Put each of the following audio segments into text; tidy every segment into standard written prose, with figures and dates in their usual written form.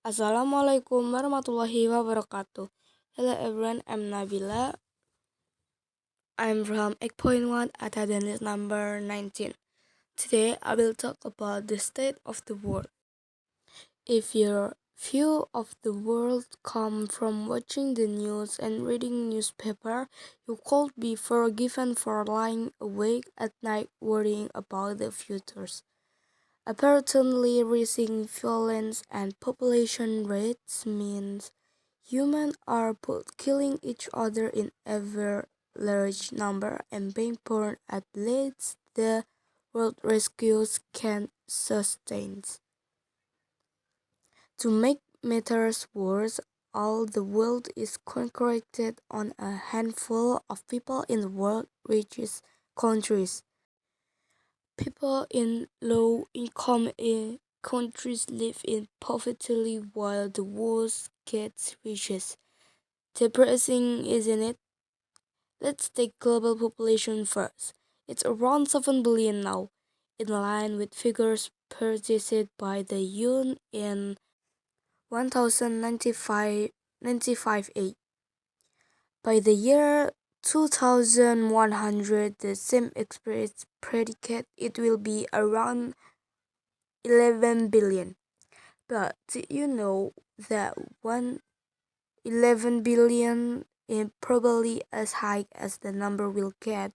Assalamualaikum warahmatullahi wabarakatuh. Hello everyone, I'm Nabila. I'm from 8.1 attendance number 19. Today I will talk about the state of the world. If your view of the world come from watching the news and reading newspaper, you could be forgiven for lying awake at night worrying about the futures. Apparently, rising violence and population rates means humans are both killing each other in ever large number and being born at least the world rescues can sustain. To make matters worse, all the world is concentrated on a handful of people in the world richest countries. People in low-income countries live in poverty while the world gets riches. Depressing, isn't it? Let's take global population first. It's around 7 billion now, in line with figures predicted by the UN in 1095 8. By the year 2100, the same experts predicate it will be around 11 billion. But did you know that 11 billion is probably as high as the number will get?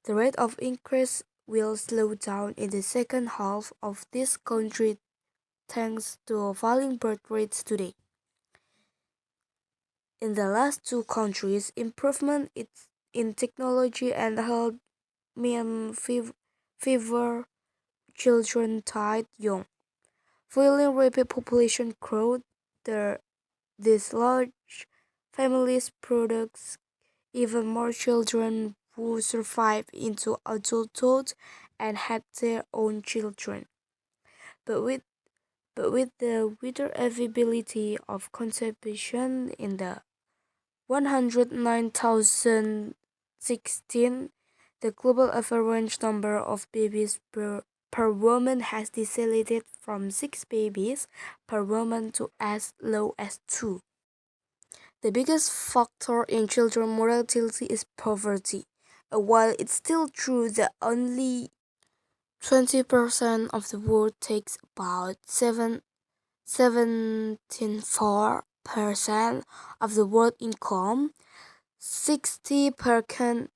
The rate of increase will slow down in the second half of this country thanks to falling birth rates today. In the last two countries, improvement in technology and health mean fewer children died young. Following rapid population growth, these large families produce even more children who survive into adulthood and have their own children. But with the wider availability of conception in the 109,016, the global average number of babies per woman has decelerated from 6 babies per woman to as low as 2. The biggest factor in children mortality is poverty. While it's still true that only 20% of the world takes about 74% of the world income, 60%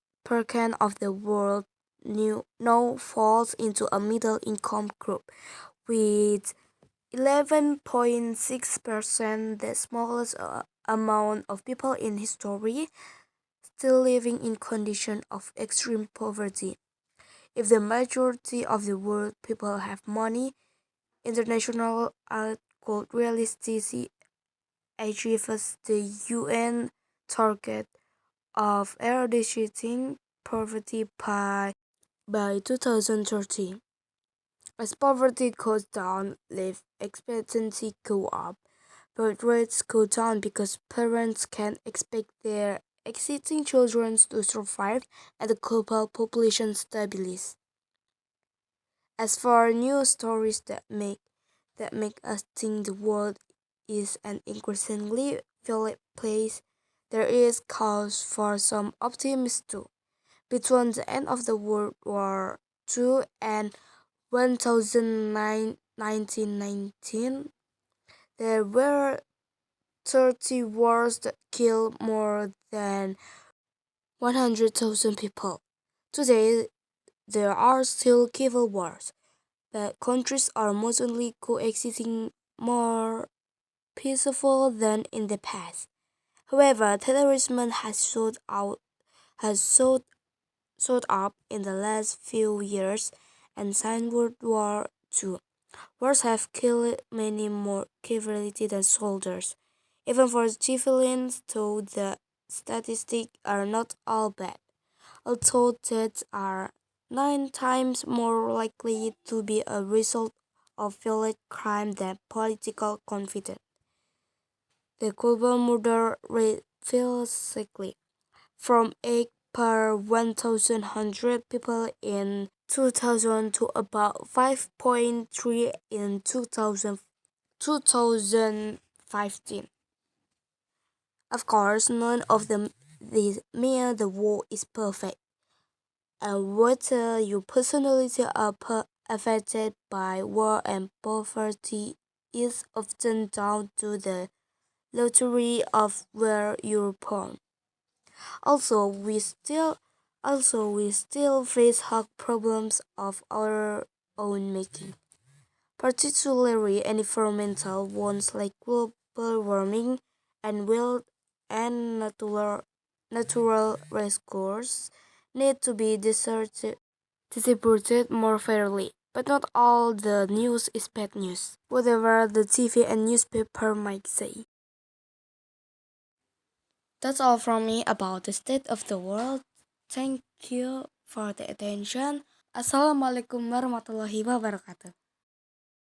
of the world now falls into a middle income group, with 11.6%, the smallest amount of people in history, still living in conditions of extreme poverty. If the majority of the world people have money, international aid could realistically achieve the UN target of eradicating poverty by 2030. As poverty goes down, life expectancy go up. Birth rates go down because parents can expect their existing children to survive and the global population stabilizes. As for new stories that make us think the world is an increasingly violent place, there is cause for some optimism too. Between the end of the World War II and 1919, there were 30 wars that killed more than 100,000 people. Today, there are still civil wars, but countries are mostly coexisting more peaceful than in the past. However, terrorism has shot up in the last few years, and since World War II, wars have killed many more casualties than soldiers. Even for civilians, though the statistics are not all bad, although deaths are 9 times more likely to be a result of violent crime than political conflict. The global murder rate fell slightly from 8 per 1,100 people in 2000 to about 5.3 in 2015. 2015. Of course, none of the war is perfect, and whether your personality are affected by war and poverty is often down to the lottery of where you're born. Also, we still we still face hard problems of our own making, particularly environmental ones like global warming and wild and natural resources need to be distributed more fairly. But not all the news is bad news, whatever the TV and newspaper might say. That's all from me about the state of the world. Thank you for the attention. Assalamualaikum warahmatullahi wabarakatuh.